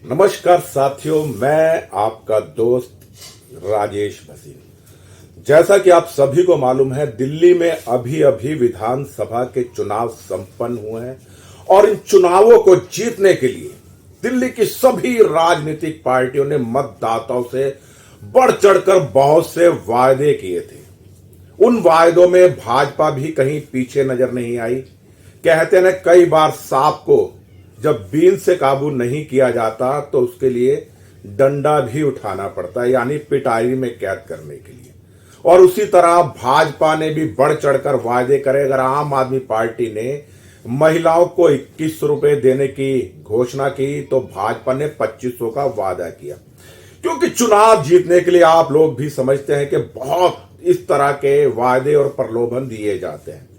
नमस्कार साथियों, मैं आपका दोस्त राजेश भसीन। जैसा कि आप सभी को मालूम है, दिल्ली में अभी अभी विधानसभा के चुनाव संपन्न हुए हैं और इन चुनावों को जीतने के लिए दिल्ली की सभी राजनीतिक पार्टियों ने मतदाताओं से बढ़ चढ़कर बहुत से वायदे किए थे। उन वायदों में भाजपा भी कहीं पीछे नजर नहीं आई। कहते हैं कई बार सांप को जब बीन से काबू नहीं किया जाता तो उसके लिए डंडा भी उठाना पड़ता है, यानी पिटाई में कैद करने के लिए। और उसी तरह भाजपा ने भी बढ़ चढ़कर वायदे करे। अगर आम आदमी पार्टी ने महिलाओं को 2100 रुपए देने की घोषणा की तो भाजपा ने 2500 का वादा किया, क्योंकि चुनाव जीतने के लिए आप लोग भी समझते हैं कि बहुत इस तरह के वायदे और प्रलोभन दिए जाते हैं।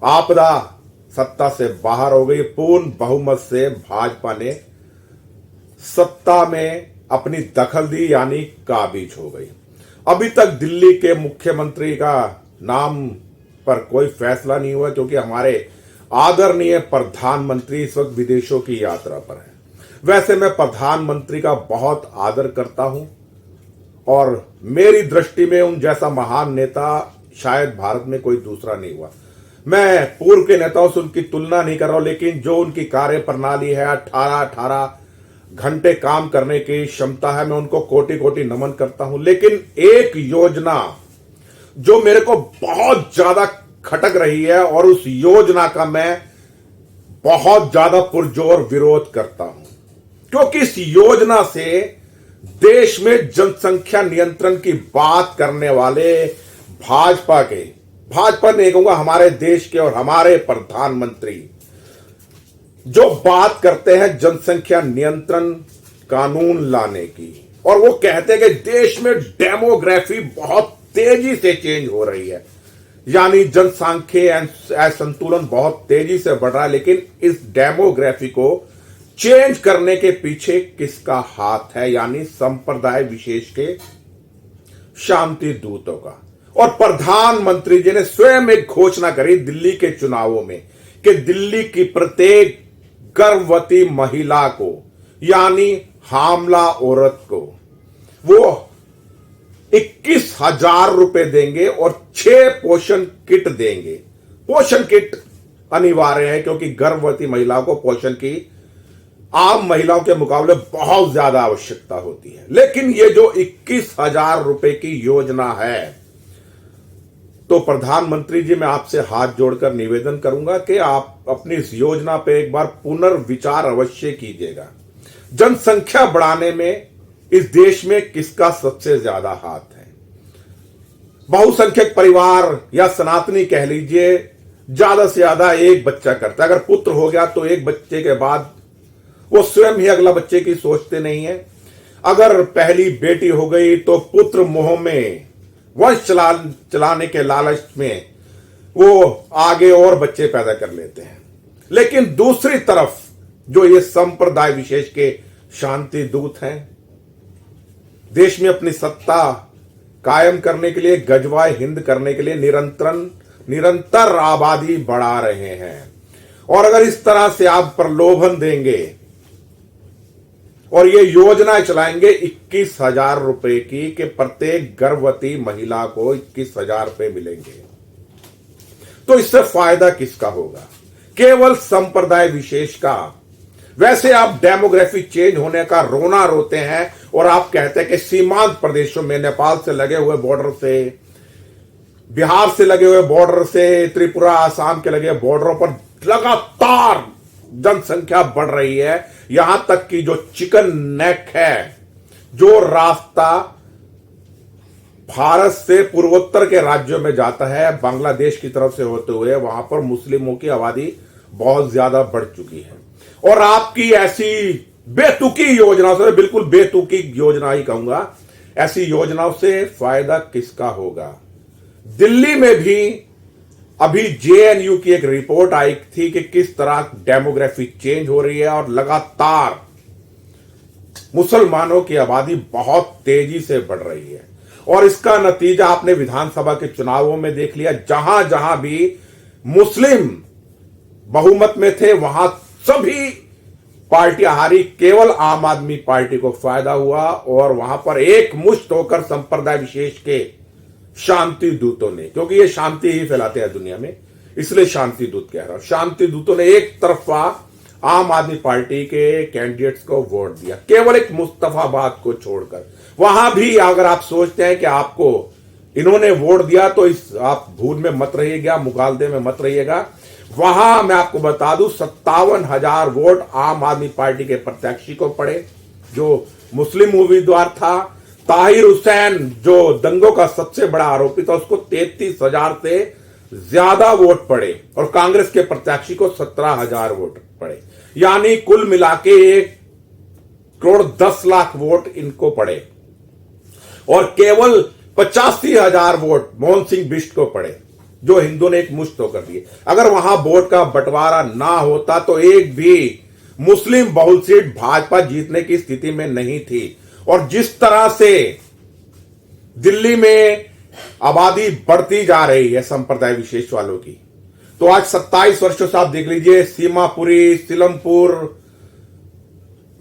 आपदा सत्ता से बाहर हो गई। पूर्ण बहुमत से भाजपा ने सत्ता में अपनी दखल दी, यानी काबिज हो गई। अभी तक दिल्ली के मुख्यमंत्री का नाम पर कोई फैसला नहीं हुआ, क्योंकि हमारे आदरणीय प्रधानमंत्री इस वक्त विदेशों की यात्रा पर है। वैसे मैं प्रधानमंत्री का बहुत आदर करता हूं और मेरी दृष्टि में उन जैसा महान नेता शायद भारत में कोई दूसरा नहीं हुआ। मैं पूर्व के नेताओं से उनकी तुलना नहीं कर रहा हूं, लेकिन जो उनकी कार्य प्रणाली है, 18 घंटे काम करने की क्षमता है, मैं उनको कोटि कोटि नमन करता हूं। लेकिन एक योजना जो मेरे को बहुत ज्यादा खटक रही है और उस योजना का मैं बहुत ज्यादा पुरजोर विरोध करता हूं, क्योंकि इस योजना से देश में जनसंख्या नियंत्रण की बात करने वाले भाजपा नहीं कहूंगा, हमारे देश के और हमारे प्रधानमंत्री जो बात करते हैं जनसंख्या नियंत्रण कानून लाने की, और वो कहते हैं कि देश में डेमोग्राफी बहुत तेजी से चेंज हो रही है, यानी जनसांख्यिक असंतुलन बहुत तेजी से बढ़ रहा है। लेकिन इस डेमोग्राफी को चेंज करने के पीछे किसका हाथ है, यानी संप्रदाय विशेष के शांति दूतों का। और प्रधानमंत्री जी ने स्वयं एक घोषणा करी दिल्ली के चुनावों में कि दिल्ली की प्रत्येक गर्भवती महिला को, यानी हामला औरत को, वो 21,000 रुपए देंगे और 6 पोषण किट देंगे। पोषण किट अनिवार्य है, क्योंकि गर्भवती महिलाओं को पोषण की आम महिलाओं के मुकाबले बहुत ज्यादा आवश्यकता होती है। लेकिन ये जो 21,000 रुपए की योजना है, तो प्रधानमंत्री जी मैं आपसे हाथ जोड़कर निवेदन करूंगा कि आप अपनी इस योजना पे एक बार पुनर्विचार अवश्य कीजिएगा। जनसंख्या बढ़ाने में इस देश में किसका सबसे ज्यादा हाथ है? बहुसंख्यक परिवार या सनातनी कह लीजिए, ज्यादा से ज्यादा एक बच्चा करता है। अगर पुत्र हो गया तो एक बच्चे के बाद वो स्वयं ही अगला बच्चे की सोचते नहीं है। अगर पहली बेटी हो गई तो पुत्र मोह में, वंश चलाने के लालच में वो आगे और बच्चे पैदा कर लेते हैं। लेकिन दूसरी तरफ जो ये संप्रदाय विशेष के शांति दूत हैं, देश में अपनी सत्ता कायम करने के लिए, गजवाए हिंद करने के लिए निरंतर आबादी बढ़ा रहे हैं। और अगर इस तरह से आप प्रलोभन देंगे और ये योजना चलाएंगे 21,000 रुपए की कि प्रत्येक गर्भवती महिला को 21,000 रुपए मिलेंगे, तो इससे फायदा किसका होगा? केवल संप्रदाय विशेष का। वैसे आप डेमोग्राफी चेंज होने का रोना रोते हैं और आप कहते हैं कि सीमांत प्रदेशों में, नेपाल से लगे हुए बॉर्डर से, बिहार से लगे हुए बॉर्डर से, त्रिपुरा आसाम के लगे बॉर्डरों पर लगातार जनसंख्या बढ़ रही है। यहां तक कि जो चिकन नेक है, जो रास्ता भारत से पूर्वोत्तर के राज्यों में जाता है बांग्लादेश की तरफ से होते हुए, वहां पर मुस्लिमों की आबादी बहुत ज्यादा बढ़ चुकी है। और आपकी ऐसी बेतुकी योजनाओं से, बिल्कुल बेतुकी योजना ही कहूंगा, ऐसी योजनाओं से फायदा किसका होगा? दिल्ली में भी अभी जेएनयू की एक रिपोर्ट आई थी कि किस तरह डेमोग्राफी चेंज हो रही है और लगातार मुसलमानों की आबादी बहुत तेजी से बढ़ रही है। और इसका नतीजा आपने विधानसभा के चुनावों में देख लिया। जहां जहां भी मुस्लिम बहुमत में थे, वहां सभी पार्टियां हारी, केवल आम आदमी पार्टी को फायदा हुआ और वहां पर एक मुश्त होकर संप्रदाय विशेष के शांति दूतों ने, क्योंकि ये शांति ही फैलाते हैं दुनिया में, इसलिए शांति दूत कह रहा हूं, शांति दूतों ने एक तरफा आम आदमी पार्टी के कैंडिडेट्स को वोट दिया, केवल एक मुस्तफाबाद को छोड़कर। वहां भी अगर आप सोचते हैं कि आपको इन्होंने वोट दिया तो इस आप भूल में मत रहिएगा, मुगालदे में मत रहिएगा। वहां मैं आपको बता दूं 57,000 वोट आम आदमी पार्टी के प्रत्याशी को पड़े, जो मुस्लिम उम्मीदवार था। ताहिर हुसैन जो दंगों का सबसे बड़ा आरोपी था, उसको 33,000 से ज्यादा वोट पड़े और कांग्रेस के प्रत्याशी को 17,000 वोट पड़े, यानी कुल मिलाके 1,10,00,000 वोट इनको पड़े और केवल 85,000 वोट मोहन सिंह बिष्ट को पड़े, जो हिंदू ने एक मुश्त होकर दिए। अगर वहां वोट का बंटवारा ना होता तो एक भी मुस्लिम बहुल सीट भाजपा जीतने की स्थिति में नहीं थी। और जिस तरह से दिल्ली में आबादी बढ़ती जा रही है संप्रदाय विशेष वालों की, तो आज 27 वर्षों से आप देख लीजिए, सीमापुरी, सिलमपुर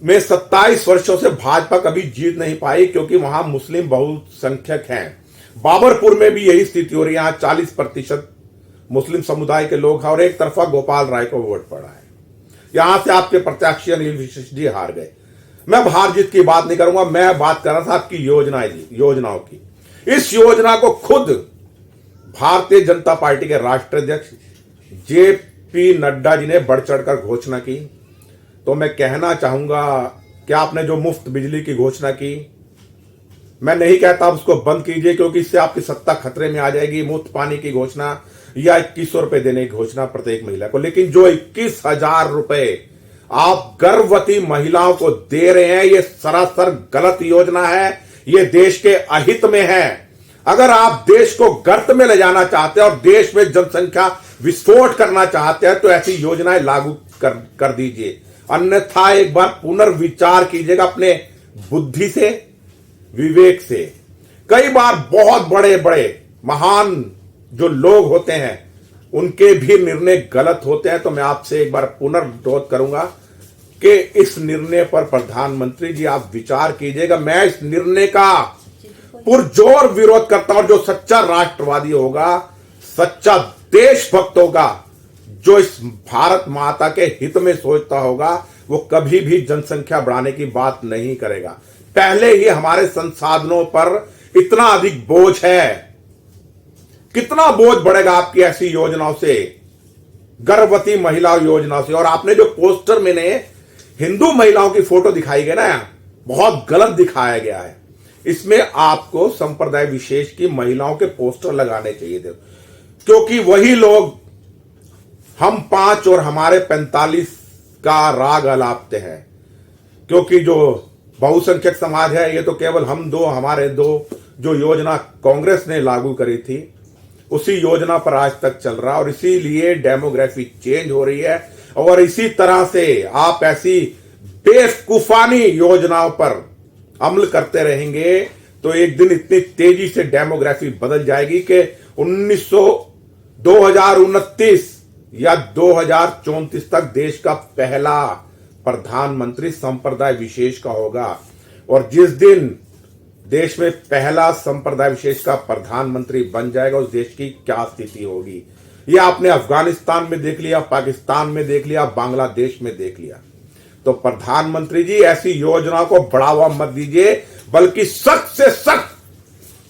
में 27 वर्षों से भाजपा कभी जीत नहीं पाई, क्योंकि वहां मुस्लिम बहुसंख्यक हैं। बाबरपुर में भी यही स्थिति हो रही है, यहां 40% मुस्लिम समुदाय के लोग हैं और एक तरफा गोपाल राय को वोट पड़ा है। यहां से आपके प्रत्याशी अनिल विशिष्ट जी हार गए। मैं हार जीत की बात नहीं करूंगा, मैं बात कर रहा था आपकी योजनाओं की। इस योजना को खुद भारतीय जनता पार्टी के राष्ट्रीय अध्यक्ष जेपी नड्डा जी ने बढ़ चढ़कर घोषणा की। तो मैं कहना चाहूंगा कि आपने जो मुफ्त बिजली की घोषणा की, मैं नहीं कहता आप उसको बंद कीजिए, क्योंकि इससे आपकी सत्ता खतरे में आ जाएगी। मुफ्त पानी की घोषणा या 2100 रुपए देने की घोषणा प्रत्येक महिला को, लेकिन जो 21,000 रुपए आप गर्भवती महिलाओं को दे रहे हैं, ये सरासर गलत योजना है, ये देश के अहित में है। अगर आप देश को गर्त में ले जाना चाहते हैं और देश में जनसंख्या विस्फोट करना चाहते हैं तो ऐसी योजनाएं लागू कर दीजिए, अन्यथा एक बार पुनर्विचार कीजिएगा अपने बुद्धि से, विवेक से। कई बार बहुत बड़े बड़े महान जो लोग होते हैं उनके भी निर्णय गलत होते हैं। तो मैं आपसे एक बार पुनर्दोहराव करूंगा कि इस निर्णय पर प्रधानमंत्री जी आप विचार कीजिएगा। मैं इस निर्णय का पुरजोर विरोध करता हूं। जो सच्चा राष्ट्रवादी होगा, सच्चा देशभक्त होगा, जो इस भारत माता के हित में सोचता होगा, वो कभी भी जनसंख्या बढ़ाने की बात नहीं करेगा। पहले ही हमारे संसाधनों पर इतना अधिक बोझ है, कितना बोझ बढ़ेगा आपकी ऐसी योजनाओं से, गर्भवती महिला योजना से। और आपने जो पोस्टर में ने हिंदू महिलाओं की फोटो दिखाई गई ना, बहुत गलत दिखाया गया है। इसमें आपको संप्रदाय विशेष की महिलाओं के पोस्टर लगाने चाहिए थे, क्योंकि वही लोग हम 5 और हमारे 45 का राग अलापते हैं। क्योंकि जो बहुसंख्यक समाज है, ये तो केवल हम दो, हमारे दो, जो योजना कांग्रेस ने लागू करी थी उसी योजना पर आज तक चल रहा, और इसीलिए डेमोग्राफी चेंज हो रही है। और इसी तरह से आप ऐसी बेवकूफानी योजनाओं पर अमल करते रहेंगे तो एक दिन इतनी तेजी से डेमोग्राफी बदल जाएगी कि 2029 या 2034 तक देश का पहला प्रधानमंत्री संप्रदाय विशेष का होगा। और जिस दिन देश में पहला संप्रदाय विशेष का प्रधानमंत्री बन जाएगा, उस देश की क्या स्थिति होगी, ये आपने अफगानिस्तान में देख लिया, पाकिस्तान में देख लिया, बांग्लादेश में देख लिया। तो प्रधानमंत्री जी ऐसी योजनाओं को बढ़ावा मत दीजिए, बल्कि सख्त से सख्त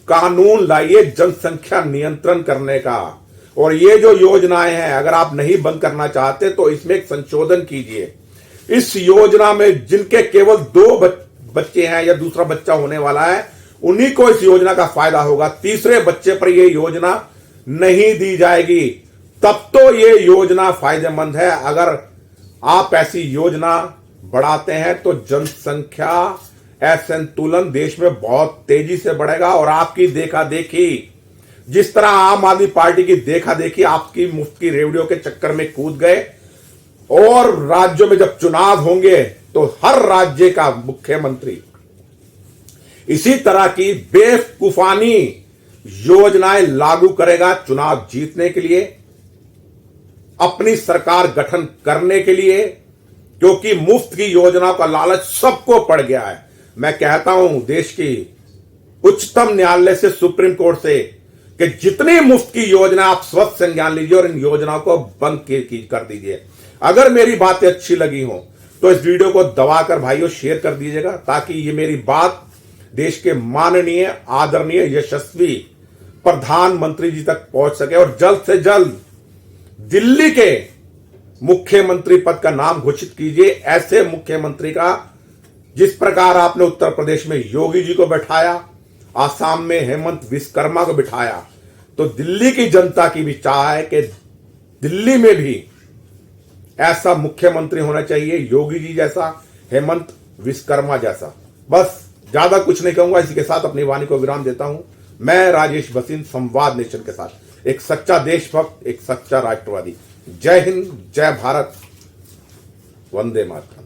कानून लाइए जनसंख्या नियंत्रण करने का। और ये जो योजनाएं हैं, अगर आप नहीं बंद करना चाहते तो इसमें एक संशोधन कीजिए। इस योजना में जिनके केवल 2 बच्चे हैं या दूसरा बच्चा होने वाला है, उन्हीं को इस योजना का फायदा होगा। तीसरे बच्चे पर यह योजना नहीं दी जाएगी। तब तो ये योजना फायदेमंद है। अगर आप ऐसी योजना बढ़ाते हैं तो जनसंख्या असंतुलन देश में बहुत तेजी से बढ़ेगा। और आपकी देखा देखी, जिस तरह आम आदमी पार्टी की देखा देखी आपकी मुफ्त की रेवड़ियों के चक्कर में कूद गए, और राज्यों में जब चुनाव होंगे तो हर राज्य का मुख्यमंत्री इसी तरह की बेवकूफानी योजनाएं लागू करेगा चुनाव जीतने के लिए, अपनी सरकार गठन करने के लिए, क्योंकि मुफ्त की योजनाओं का लालच सबको पड़ गया है। मैं कहता हूं देश की उच्चतम न्यायालय से, सुप्रीम कोर्ट से, कि जितनी मुफ्त की योजना आप स्वस्थ संज्ञान लीजिए और इन योजनाओं को बंद कर दीजिए। अगर मेरी बातें अच्छी लगी हो तो इस वीडियो को दबाकर भाइयों शेयर कर दीजिएगा, ताकि ये मेरी बात देश के माननीय, आदरणीय, यशस्वी प्रधानमंत्री जी तक पहुंच सके और जल्द से जल्द दिल्ली के मुख्यमंत्री पद का नाम घोषित कीजिए। ऐसे मुख्यमंत्री का, जिस प्रकार आपने उत्तर प्रदेश में योगी जी को बैठाया, आसाम में हेमंत विश्वकर्मा को बिठाया, तो दिल्ली की जनता की भी चाह है कि दिल्ली में भी ऐसा मुख्यमंत्री होना चाहिए, योगी जी जैसा, हेमंत विश्वकर्मा जैसा। बस ज्यादा कुछ नहीं कहूंगा, इसी के साथ अपनी वाणी को विराम देता हूं। मैं राजेश भसीन, संवाद नेशन के साथ, एक सच्चा देशभक्त, एक सच्चा राष्ट्रवादी। जय हिंद, जय भारत, वंदे मातरम।